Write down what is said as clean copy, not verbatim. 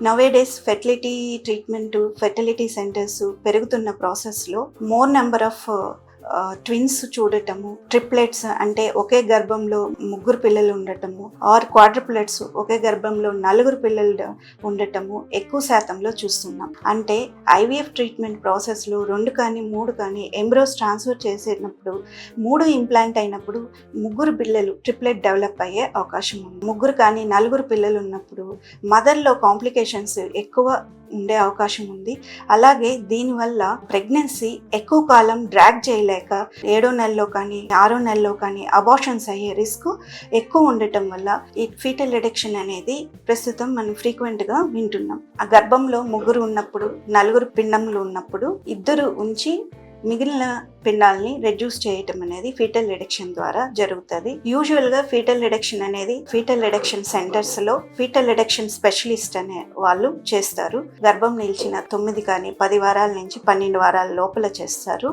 Nowadays fertility treatment, fertility centres పెరుగుతున్న ప్రాసెస్లో more number of twins చూడటము, ట్రిప్లెట్స్ అంటే ఒకే గర్భంలో 3 పిల్లలు ఉండటము, ఆర్ క్వాడ్రుప్లెట్స్ ఒకే గర్భంలో 4 పిల్లలు ఉండటము ఎక్కువ శాతంలో చూస్తున్నాం. అంటే ఐవీఎఫ్ ట్రీట్మెంట్ ప్రాసెస్లో 2 కానీ 3 కానీ ఎంబ్రోస్ ట్రాన్స్ఫర్ చేసేటప్పుడు 3 ఇంప్లాంట్ అయినప్పుడు 3 పిల్లలు ట్రిప్లెట్ డెవలప్ అయ్యే అవకాశం ఉంది. 3 కానీ 4 పిల్లలు ఉన్నప్పుడు మదర్లో కాంప్లికేషన్స్ ఎక్కువ ఉండే అవకాశం ఉంది. అలాగే దీనివల్ల ప్రెగ్నెన్సీ ఎక్కువ కాలం డ్రాగ్ చేయలేక 7వ నెలలో కానీ 6వ నెలలో కానీ అబార్షన్స్ అయ్యే రిస్క్ ఎక్కువ ఉండటం వల్ల ఈ ఫీటల్ రిడక్షన్ అనేది ప్రస్తుతం మనం ఫ్రీక్వెంట్గా వింటున్నాం. ఆ గర్భంలో 3 ఉన్నప్పుడు, 4 పిండములు ఉన్నప్పుడు 2 ఉంచి మిగిలిన పిండాలని రెడ్యూస్ చేయటం అనేది ఫీటల్ రిడక్షన్ ద్వారా జరుగుతుంది. యూజువల్గా ఫీటల్ రిడక్షన్ అనేది ఫీటల్ రిడక్షన్ సెంటర్స్లో ఫీటల్ రిడక్షన్ స్పెషలిస్ట్ అనే వాళ్ళు చేస్తారు. గర్భం నిలిచిన 9 కానీ 10 వారాల నుంచి 12 వారాల లోపల చేస్తారు.